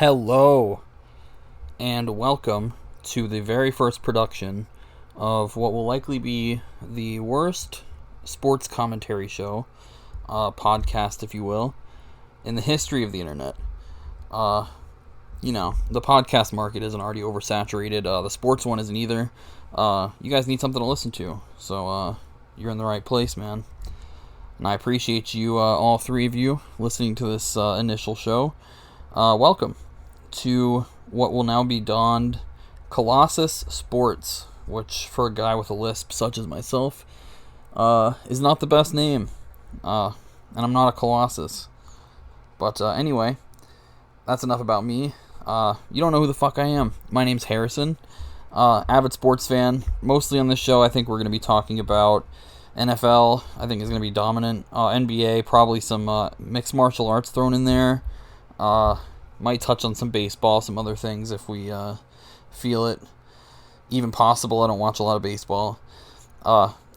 Hello, and welcome to the very first production of what will likely be the worst sports commentary show, podcast, if you will, in the history of the internet. The podcast market isn't already oversaturated. The sports one isn't either. You guys need something to listen to, so you're in the right place, man. And I appreciate you, all three of you, listening to this initial show. Welcome to what will now be donned Colossus Sports, which for a guy with a lisp such as myself is not the best name, and I'm not a Colossus. But anyway, that's enough about me. You don't know who the fuck I am. My name's Harrison, avid sports fan. Mostly on this show I think we're going to be talking about NFL. I think is going to be dominant. NBA, probably some mixed martial arts thrown in there. Might touch on some baseball, some other things if we feel it even possible. I don't watch a lot of baseball.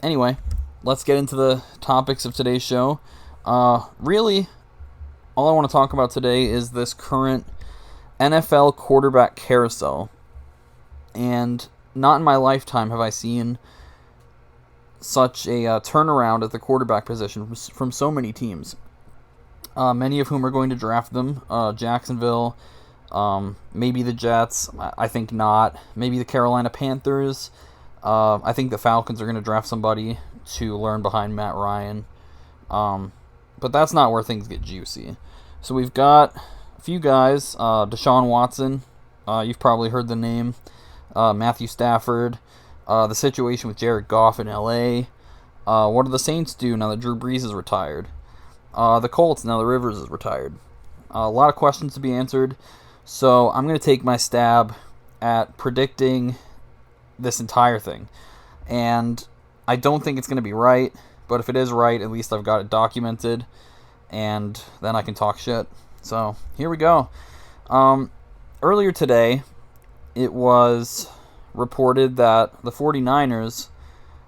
Anyway, let's get into the topics of today's show. Really, all I want to talk about today is this current NFL quarterback carousel. And not in my lifetime have I seen such a turnaround at the quarterback position from so many teams. Many of whom are going to draft them. Jacksonville, maybe the Jets, I think not. Maybe the Carolina Panthers. I think the Falcons are going to draft somebody to learn behind Matt Ryan. But that's not where things get juicy. So we've got a few guys. Deshaun Watson, you've probably heard the name. Matthew Stafford. The situation with Jared Goff in LA. What do the Saints do now that Drew Brees is retired? The Colts, now that Rivers is retired. A lot of questions to be answered, so I'm going to take my stab at predicting this entire thing. And I don't think it's going to be right, but if it is right, at least I've got it documented, and then I can talk shit. So, here we go. Earlier today, it was reported that the 49ers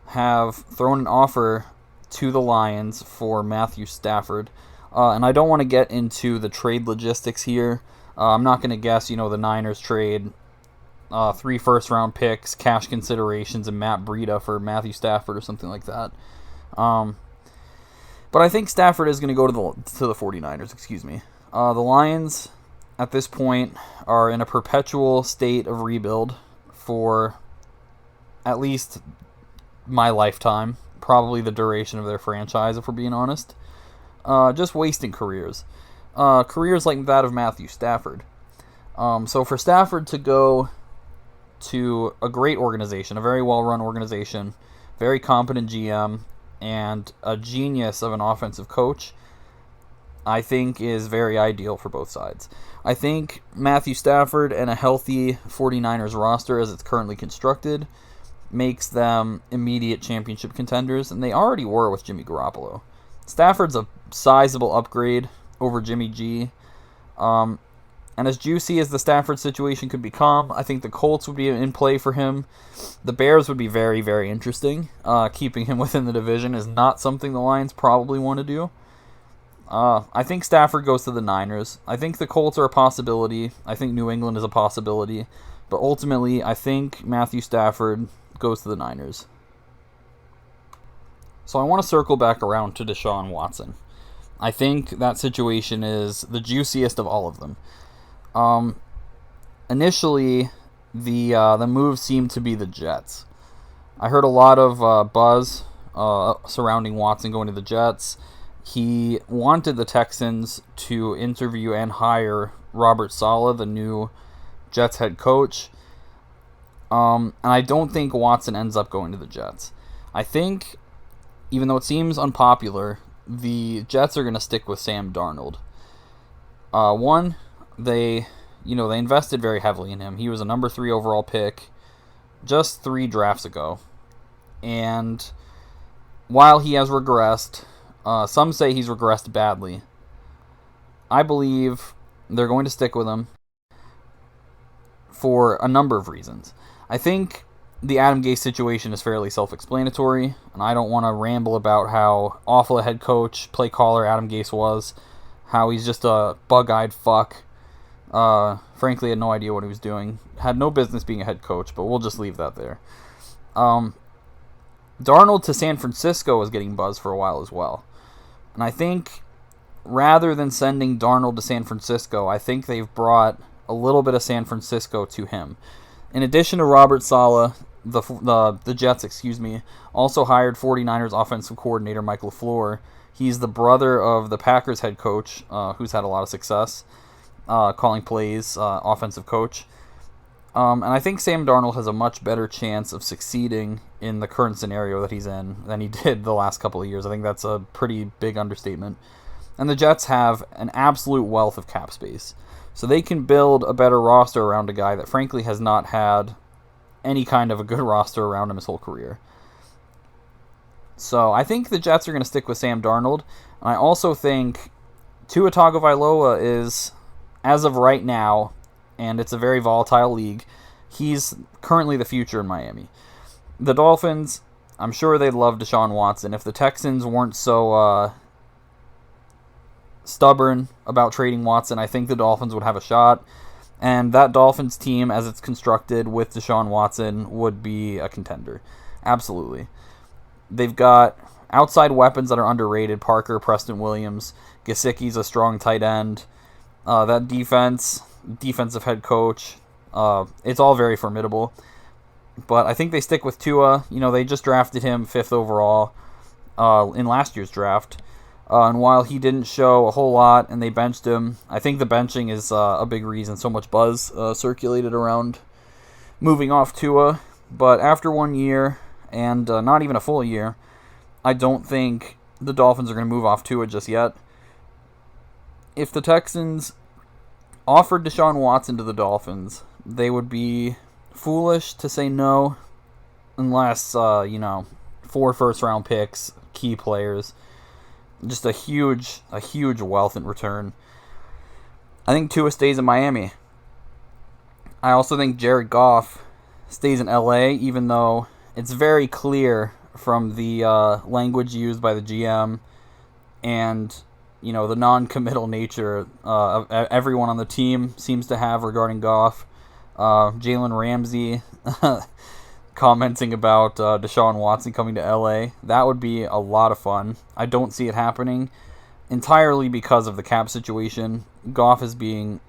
have thrown an offer to the Lions for Matthew Stafford. And I don't want to get into the trade logistics here. I'm not going to guess, the Niners trade 3 first-round picks, cash considerations, and Matt Breida for Matthew Stafford or something like that. But I think Stafford is going to go to the 49ers, excuse me. The Lions, at this point, are in a perpetual state of rebuild for at least my lifetime. Probably the duration of their franchise, if we're being honest. Just wasting careers. Careers like that of Matthew Stafford. So for Stafford to go to a great organization, a very well-run organization, very competent GM, and a genius of an offensive coach, I think is very ideal for both sides. I think Matthew Stafford and a healthy 49ers roster as it's currently constructed makes them immediate championship contenders, and they already were with Jimmy Garoppolo. Stafford's a sizable upgrade over Jimmy G. And as juicy as the Stafford situation could become, I think the Colts would be in play for him. The Bears would be very, very interesting. Keeping him within the division is not something the Lions probably want to do. I think Stafford goes to the Niners. I think the Colts are a possibility. I think New England is a possibility. But ultimately, I think Matthew Stafford goes to the Niners. So I want to circle back around to Deshaun Watson. I think that situation is the juiciest of all of them. Initially, the move seemed to be the Jets. I heard a lot of buzz surrounding Watson going to the Jets. He wanted the Texans to interview and hire Robert Saleh, the new Jets head coach. And I don't think Watson ends up going to the Jets. I think, even though it seems unpopular, the Jets are going to stick with Sam Darnold. One, they invested very heavily in him. He was a number 3 overall pick just 3 drafts ago. And while he has regressed, some say he's regressed badly. I believe they're going to stick with him for a number of reasons. I think the Adam Gase situation is fairly self-explanatory, and I don't want to ramble about how awful a head coach, play caller Adam Gase was, how he's just a bug-eyed fuck, Frankly, had no idea what he was doing. Had no business being a head coach, but we'll just leave that there. Darnold to San Francisco was getting buzz for a while as well. And I think rather than sending Darnold to San Francisco, I think they've brought a little bit of San Francisco to him. In addition to Robert Saleh, the Jets, also hired 49ers offensive coordinator Mike LaFleur. He's the brother of the Packers head coach, who's had a lot of success calling plays, offensive coach. And I think Sam Darnold has a much better chance of succeeding in the current scenario that he's in than he did the last couple of years. I think that's a pretty big understatement. And the Jets have an absolute wealth of cap space. So they can build a better roster around a guy that frankly has not had any kind of a good roster around him his whole career. So I think the Jets are going to stick with Sam Darnold. And I also think Tua Tagovailoa is, as of right now, and it's a very volatile league, he's currently the future in Miami. The Dolphins, I'm sure they'd love Deshaun Watson. If the Texans weren't so stubborn about trading Watson, I think the Dolphins would have a shot. And that Dolphins team, as it's constructed with Deshaun Watson, would be a contender. Absolutely. They've got outside weapons that are underrated. Parker, Preston Williams, Gesicki's a strong tight end. That defensive head coach, it's all very formidable. But I think they stick with Tua. They just drafted him 5th overall in last year's draft. And while he didn't show a whole lot and they benched him, I think the benching is a big reason so much buzz circulated around moving off Tua. But after 1 year, and not even a full year, I don't think the Dolphins are going to move off Tua just yet. If the Texans offered Deshaun Watson to the Dolphins, they would be foolish to say no unless, 4 first-round picks, key players, just a huge wealth in return. I think Tua stays in Miami. I also think Jared Goff stays in LA, even though it's very clear from the language used by the GM and the non-committal nature of everyone on the team seems to have regarding Goff. Jalen Ramsey commenting about Deshaun Watson coming to LA. That would be a lot of fun. I don't see it happening entirely because of the cap situation. Goff is being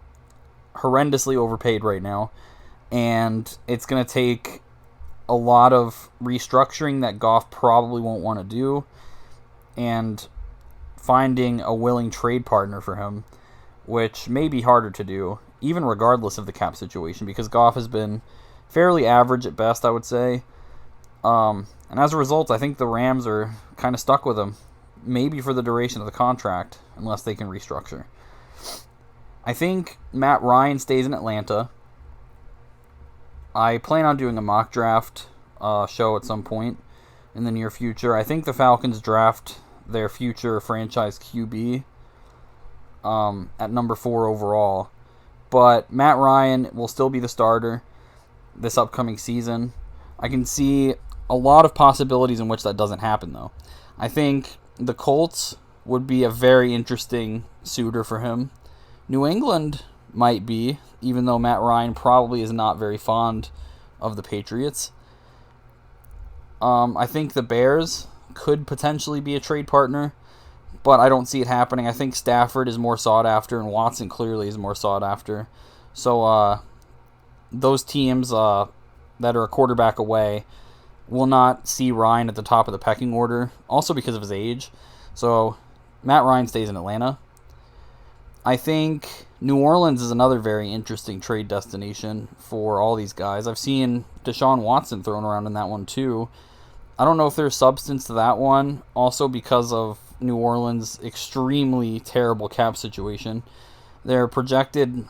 horrendously overpaid right now, and it's going to take a lot of restructuring that Goff probably won't want to do, and finding a willing trade partner for him, which may be harder to do, even regardless of the cap situation, because Goff has been fairly average at best, I would say. And as a result, I think the Rams are kind of stuck with him, maybe for the duration of the contract, unless they can restructure. I think Matt Ryan stays in Atlanta. I plan on doing a mock draft show at some point in the near future. I think the Falcons draft their future franchise QB at number 4 overall. But Matt Ryan will still be the starter this upcoming season. I can see a lot of possibilities in which that doesn't happen, though. I think the Colts would be a very interesting suitor for him. New England might be, even though Matt Ryan probably is not very fond of the Patriots. I think the Bears could potentially be a trade partner, but I don't see it happening. I think Stafford is more sought after, and Watson clearly is more sought after. So those teams that are a quarterback away will not see Ryan at the top of the pecking order, also because of his age. So Matt Ryan stays in Atlanta. I think New Orleans is another very interesting trade destination for all these guys. I've seen Deshaun Watson thrown around in that one too. I don't know if there's substance to that one, also because of New Orleans' extremely terrible cap situation. They're projected,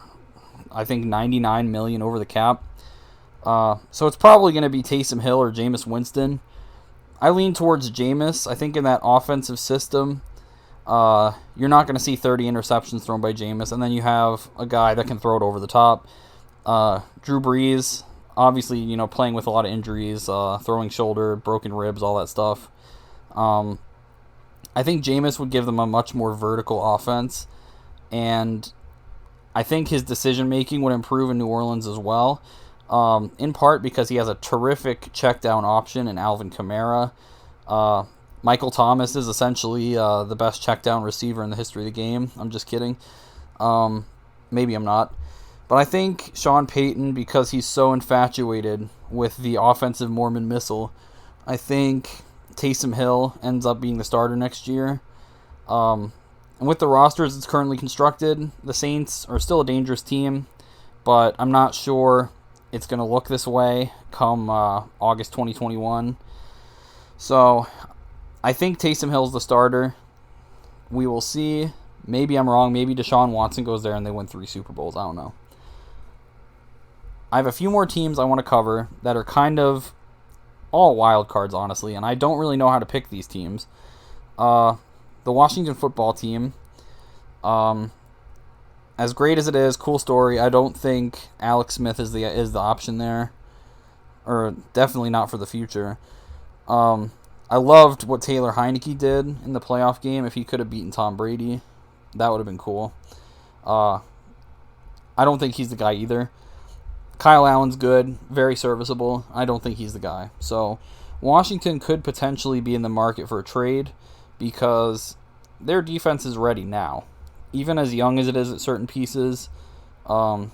I think, $99 million over the cap. So it's probably going to be Taysom Hill or Jameis Winston. I lean towards Jameis. I think in that offensive system, you're not going to see 30 interceptions thrown by Jameis, and then you have a guy that can throw it over the top. Drew Brees, obviously, playing with a lot of injuries, throwing shoulder, broken ribs, all that stuff. I think Jameis would give them a much more vertical offense, and I think his decision-making would improve in New Orleans as well, in part because he has a terrific check-down option in Alvin Kamara. Michael Thomas is essentially the best check-down receiver in the history of the game. I'm just kidding. Maybe I'm not. But I think Sean Payton, because he's so infatuated with the offensive Mormon missile, I think Taysom Hill ends up being the starter next year. And with the roster as it's currently constructed, the Saints are still a dangerous team, but I'm not sure it's going to look this way come August 2021. So I think Taysom Hill's the starter. We will see. Maybe I'm wrong. Maybe Deshaun Watson goes there and they win 3 Super Bowls. I don't know. I have a few more teams I want to cover that are kind of all wild cards, honestly, and I don't really know how to pick these teams. The Washington football team, as great as it is, cool story. I don't think Alex Smith is the option there, or definitely not for the future. I loved what Taylor Heineke did in the playoff game. If he could have beaten Tom Brady, that would have been cool. I don't think he's the guy either. Kyle Allen's good, very serviceable. I don't think he's the guy. So Washington could potentially be in the market for a trade because their defense is ready now. Even as young as it is at certain pieces,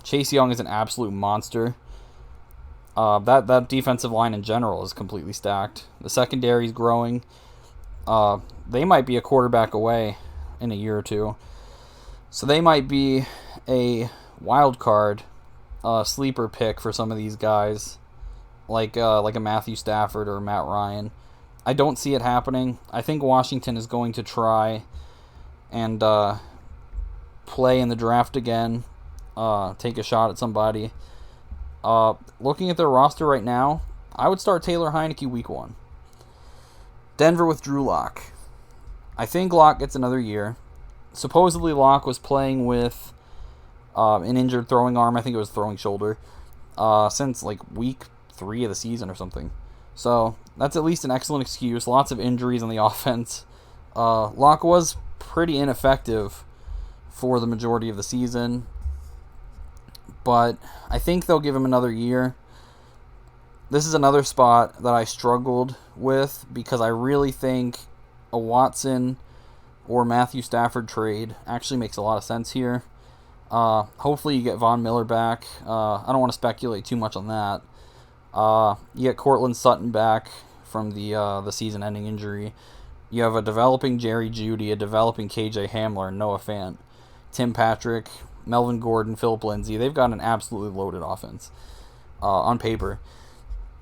Chase Young is an absolute monster. That defensive line in general is completely stacked. The secondary is growing. They might be a quarterback away in a year or two. So they might be a wild card sleeper pick for some of these guys, like a Matthew Stafford or Matt Ryan. I don't see it happening. I think Washington is going to try and play in the draft again, take a shot at somebody. Looking at their roster right now, I would start Taylor Heineke week 1. Denver with Drew Lock. I think Lock gets another year. Supposedly Lock was playing with an injured throwing arm. I think it was throwing shoulder. Since like week 3 of the season or something. So that's at least an excellent excuse. Lots of injuries on the offense. Lock was pretty ineffective for the majority of the season. But I think they'll give him another year. This is another spot that I struggled with because I really think a Watson or Matthew Stafford trade actually makes a lot of sense here. Hopefully you get Von Miller back. I don't want to speculate too much on that. You get Cortland Sutton back from the season-ending injury. You have a developing Jerry Jeudy, a developing KJ Hamler, and Noah Fant, Tim Patrick, Melvin Gordon, Philip Lindsay. They've got an absolutely loaded offense on paper.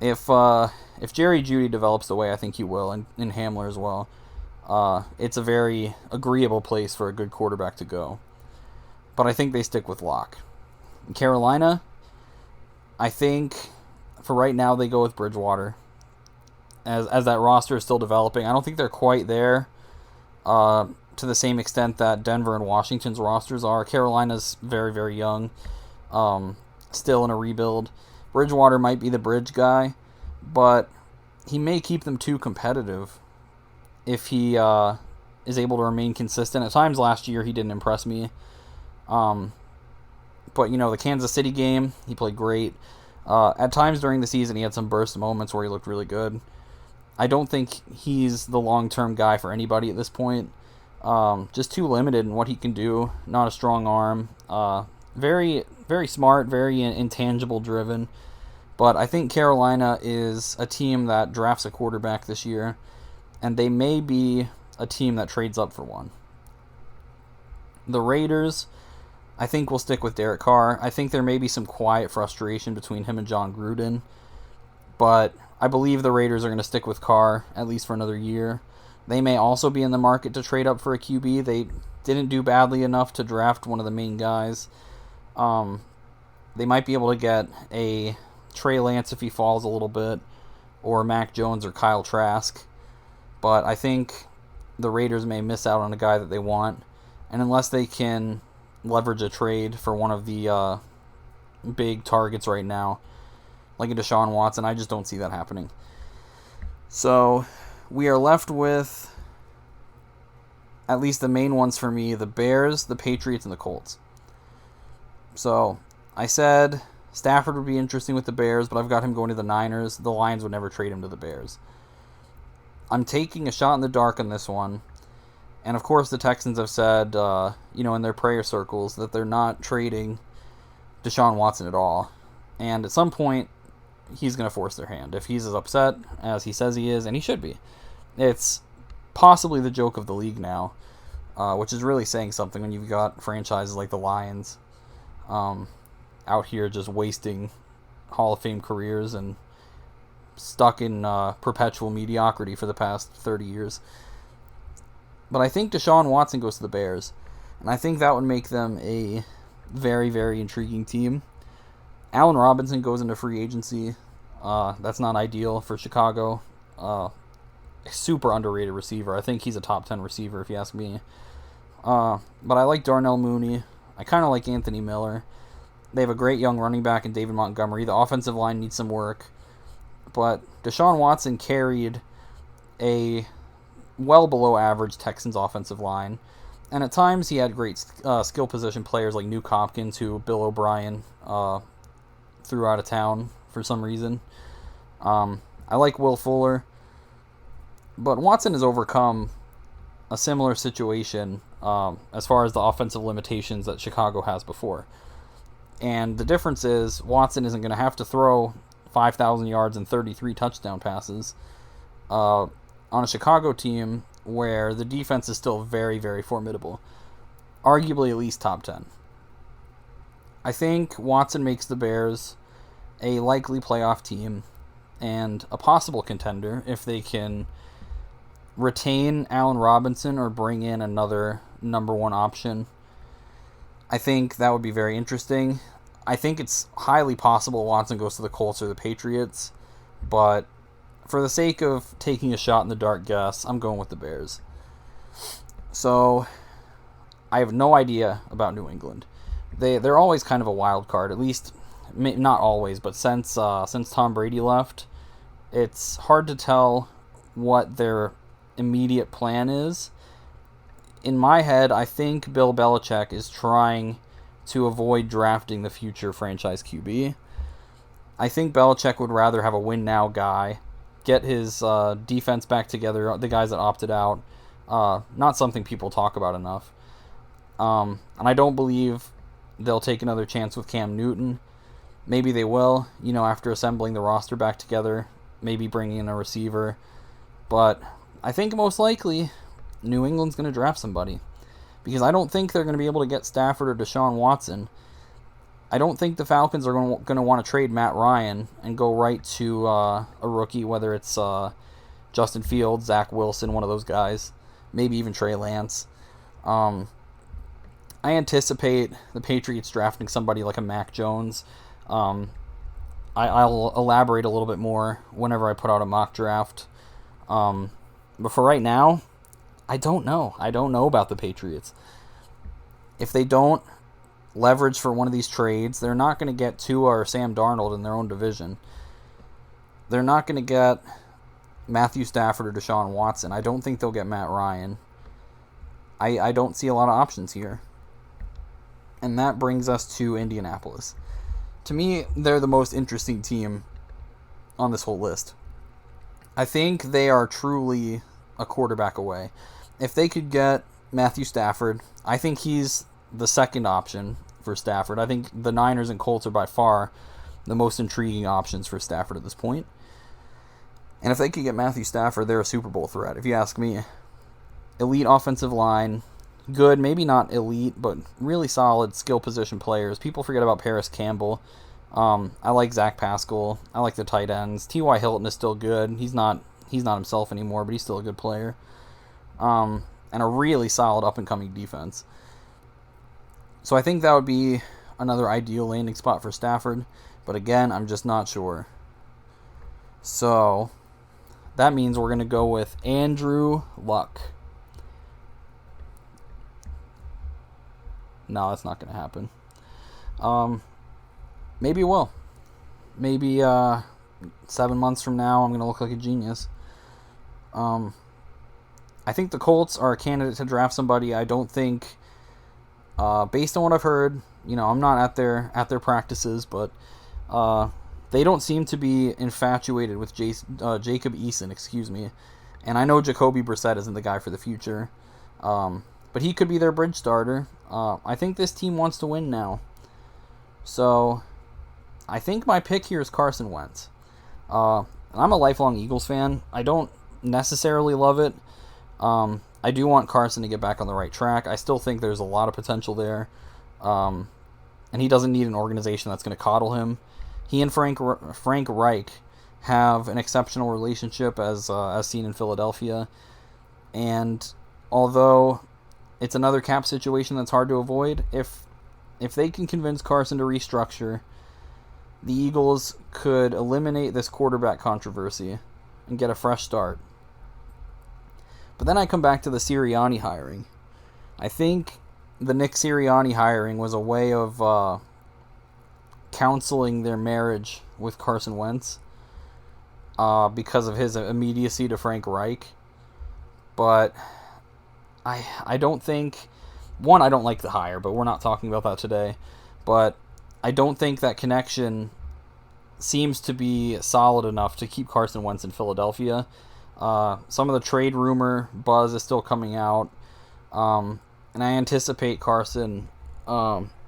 If Jerry Jeudy develops the way I think he will, and Hamler as well, it's a very agreeable place for a good quarterback to go. But I think they stick with Locke. In Carolina, I think for right now they go with Bridgewater. As that roster is still developing, I don't think they're quite there to the same extent that Denver and Washington's rosters are. Carolina's very, very young, still in a rebuild. Bridgewater might be the bridge guy, but he may keep them too competitive if he is able to remain consistent. At times last year he didn't impress me. But, the Kansas City game, he played great. At times during the season, he had some burst moments where he looked really good. I don't think he's the long-term guy for anybody at this point. Just too limited in what he can do. Not a strong arm. Very, very smart, very intangible driven. But I think Carolina is a team that drafts a quarterback this year, and they may be a team that trades up for one. The Raiders, I think, will stick with Derek Carr. I think there may be some quiet frustration between him and John Gruden, but I believe the Raiders are going to stick with Carr at least for another year. They may also be in the market to trade up for a QB. They didn't do badly enough to draft one of the main guys. They might be able to get a Trey Lance if he falls a little bit, or Mac Jones or Kyle Trask. But I think the Raiders may miss out on a guy that they want. And unless they can leverage a trade for one of the big targets right now, like a Deshaun Watson, I just don't see that happening. So we are left with at least the main ones for me, the Bears, the Patriots, and the Colts. So I said Stafford would be interesting with the Bears, but I've got him going to the Niners. The Lions would never trade him to the Bears. I'm taking a shot in the dark on this one. And of course the Texans have said, in their prayer circles that they're not trading Deshaun Watson at all. And at some point, he's going to force their hand. If he's as upset as he says he is, and he should be. It's possibly the joke of the league now, which is really saying something when you've got franchises like the Lions out here just wasting Hall of Fame careers and stuck in perpetual mediocrity for the past 30 years. But I think Deshaun Watson goes to the Bears, and I think that would make them a very, very intriguing team. Allen Robinson goes into free agency. That's not ideal for Chicago. Super underrated receiver. I think he's a top 10 receiver, if you ask me. But I like Darnell Mooney. I kind of like Anthony Miller. They have a great young running back in David Montgomery. The offensive line needs some work. But Deshaun Watson carried a well below average Texans offensive line. And at times he had great skill position players like Nuke Hopkins, who Bill O'Brien threw out of town for some reason. I like Will Fuller. But Watson has overcome a similar situation as far as the offensive limitations that Chicago has before. And the difference is Watson isn't going to have to throw 5,000 yards and 33 touchdown passes on a Chicago team where the defense is still very, very formidable. Arguably at least top 10. I think Watson makes the Bears a likely playoff team and a possible contender if they can retain Allen Robinson or bring in another number one option. I think that would be very interesting. I think it's highly possible Watson goes to the Colts or the Patriots, but for the sake of taking a shot in the dark guess, I'm going with the Bears. So I have no idea about New England. They're always kind of a wild card, at least not always, but since Tom Brady left, it's hard to tell what their immediate plan is. In my head, I think Bill Belichick is trying to avoid drafting the future franchise QB. I think Belichick would rather have a win-now guy, get his defense back together, the guys that opted out. Not something people talk about enough. And I don't believe they'll take another chance with Cam Newton. Maybe they will, after assembling the roster back together, maybe bringing in a receiver. But I think most likely New England's going to draft somebody, because I don't think they're going to be able to get Stafford or Deshaun Watson. I don't think the Falcons are going to want to trade Matt Ryan and go right to a rookie, whether it's Justin Fields, Zach Wilson, one of those guys, maybe even Trey Lance. I anticipate the Patriots drafting somebody like a Mac Jones. I'll elaborate a little bit more whenever I put out a mock draft. But for right now, I don't know. I don't know about the Patriots. If they don't leverage for one of these trades, they're not going to get Tua or Sam Darnold in their own division. They're not going to get Matthew Stafford or Deshaun Watson. I don't think they'll get Matt Ryan. I don't see a lot of options here. And that brings us to Indianapolis. To me, they're the most interesting team on this whole list. I think they are truly a quarterback away. If they could get Matthew Stafford, I think he's the second option for Stafford. I think the Niners and Colts are by far the most intriguing options for Stafford at this point. And if they could get Matthew Stafford, they're a Super Bowl threat, if you ask me. Elite offensive line, good, maybe not elite, but really solid skill position players. People forget about Paris Campbell. I like Zach Pascal. I like the tight ends. T.Y. Hilton is still good. He's not himself anymore, but he's still a good player. And a really solid up-and-coming defense. So I think that would be another ideal landing spot for Stafford. But again, I'm just not sure. So that means we're going to go with Andrew Luck. No, that's not going to happen. Maybe it will. Maybe 7 months from now, I'm going to look like a genius. I think the Colts are a candidate to draft somebody. I don't think Based on what I've heard, I'm not at their practices, but they don't seem to be infatuated with Jacob Eason, excuse me. And I know Jacoby Brissett isn't the guy for the future, but he could be their bridge starter. I think this team wants to win now. So I think my pick here is Carson Wentz. I'm a lifelong Eagles fan. I don't necessarily love it. I do want Carson to get back on the right track. I still think there's a lot of potential there. And he doesn't need an organization that's going to coddle him. He and Frank Reich have an exceptional relationship as seen in Philadelphia. And although it's another cap situation that's hard to avoid, if they can convince Carson to restructure, the Eagles could eliminate this quarterback controversy and get a fresh start. But then I come back to the Sirianni hiring. I think the Nick Sirianni hiring was a way of counseling their marriage with Carson Wentz because of his immediacy to Frank Reich. But I don't think... One, I don't like the hire, but we're not talking about that today. But I don't think that connection seems to be solid enough to keep Carson Wentz in Philadelphia. Some of the trade rumor buzz is still coming out. And I anticipate Carson,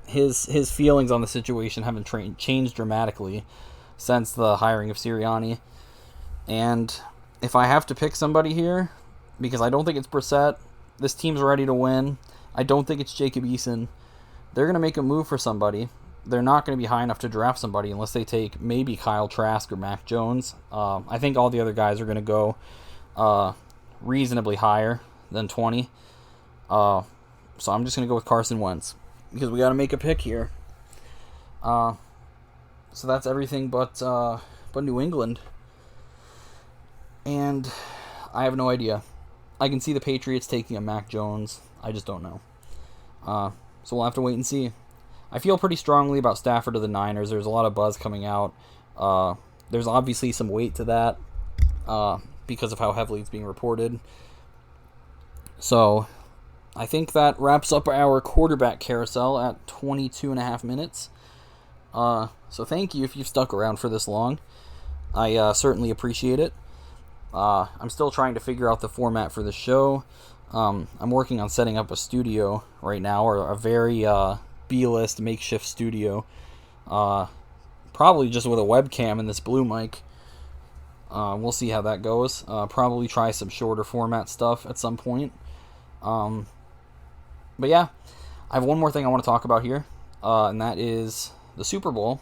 his feelings on the situation haven't changed dramatically since the hiring of Sirianni. And if I have to pick somebody here, because I don't think it's Brissett, this team's ready to win. I don't think it's Jacob Eason. They're going to make a move for somebody. They're not going to be high enough to draft somebody unless they take maybe Kyle Trask or Mac Jones. I think all the other guys are going to go reasonably higher than 20. So I'm just going to go with Carson Wentz because we got to make a pick here. So that's everything but New England. And I have no idea. I can see the Patriots taking a Mac Jones. I just don't know. So we'll have to wait and see. I feel pretty strongly about Stafford to the Niners. There's a lot of buzz coming out. There's obviously some weight to that because of how heavily it's being reported. So I think that wraps up our quarterback carousel at 22 and a half minutes. So thank you if you've stuck around for this long. I certainly appreciate it. I'm still trying to figure out the format for the show. I'm working on setting up a studio right now, or a very B-list makeshift studio. Probably just with a webcam and this blue mic. We'll see how that goes. Probably try some shorter format stuff at some point. But yeah, I have one more thing I want to talk about here, and that is the Super Bowl,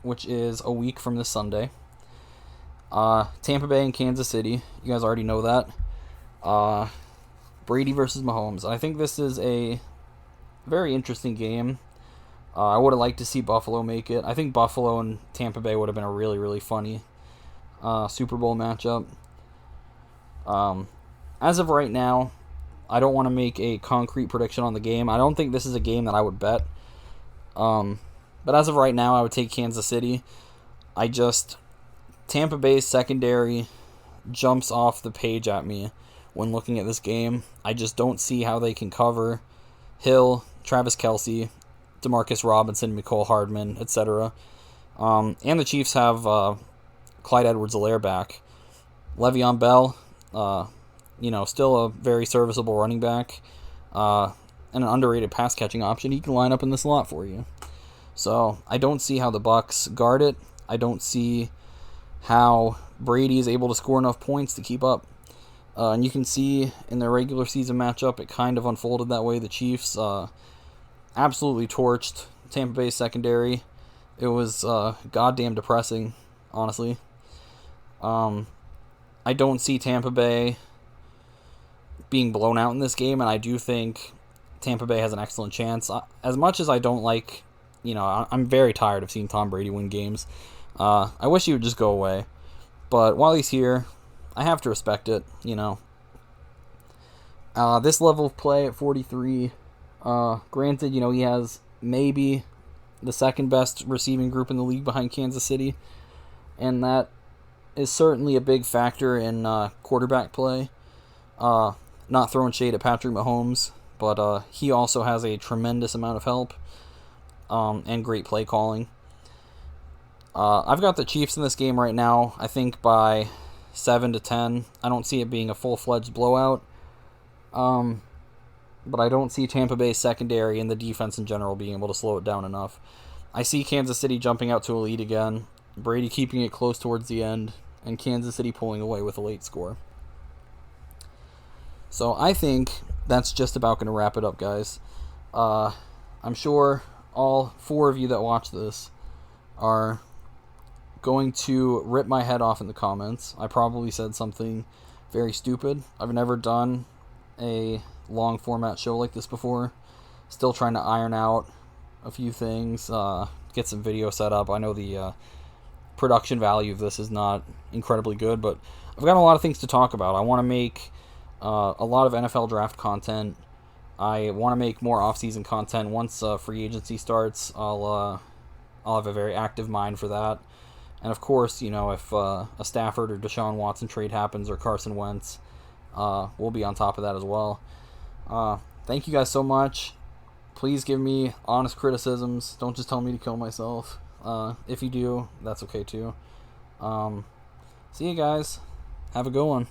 which is a week from this Sunday. Tampa Bay and Kansas City. You guys already know that. Brady versus Mahomes. I think this is a very interesting game. I would have liked to see Buffalo make it. I think Buffalo and Tampa Bay would have been a really, really funny Super Bowl matchup. As of right now, I don't want to make a concrete prediction on the game. I don't think this is a game that I would bet. But as of right now, I would take Kansas City. Tampa Bay's secondary jumps off the page at me when looking at this game. I just don't see how they can cover Hill, Travis Kelce, Demarcus Robinson, Mecole Hardman, etc. And the Chiefs have Clyde Edwards-Helaire back. Le'Veon Bell, still a very serviceable running back, and an underrated pass-catching option. He can line up in the slot for you. So I don't see how the Bucs guard it. I don't see how Brady is able to score enough points to keep up. And you can see in their regular season matchup, it kind of unfolded that way. The Chiefs absolutely torched Tampa Bay's secondary. It was goddamn depressing, honestly. I don't see Tampa Bay being blown out in this game, and I do think Tampa Bay has an excellent chance. As much as I don't like, I'm very tired of seeing Tom Brady win games. I wish he would just go away. But while he's here, I have to respect it, This level of play at 43, granted, he has maybe the second best receiving group in the league behind Kansas City, and that is certainly a big factor in quarterback play. Not throwing shade at Patrick Mahomes, but he also has a tremendous amount of help and great play calling. I've got the Chiefs in this game right now, I think by 7-10. I don't see it being a full-fledged blowout. But I don't see Tampa Bay's secondary and the defense in general being able to slow it down enough. I see Kansas City jumping out to a lead again, Brady keeping it close towards the end, and Kansas City pulling away with a late score. So I think that's just about going to wrap it up, guys. I'm sure all 4 of you that watch this are going to rip my head off in the comments. I probably said something very stupid. I've never done a long format show like this before. Still trying to iron out a few things, get some video set up. I know the production value of this is not incredibly good, but I've got a lot of things to talk about. I want to make a lot of NFL draft content. I want to make more off-season content. Once free agency starts, I'll have a very active mind for that. And of course, you know, if a Stafford or Deshaun Watson trade happens or Carson Wentz, we'll be on top of that as well. Thank you guys so much. Please give me honest criticisms. Don't just tell me to kill myself. If you do, that's okay too. See you guys. Have a good one.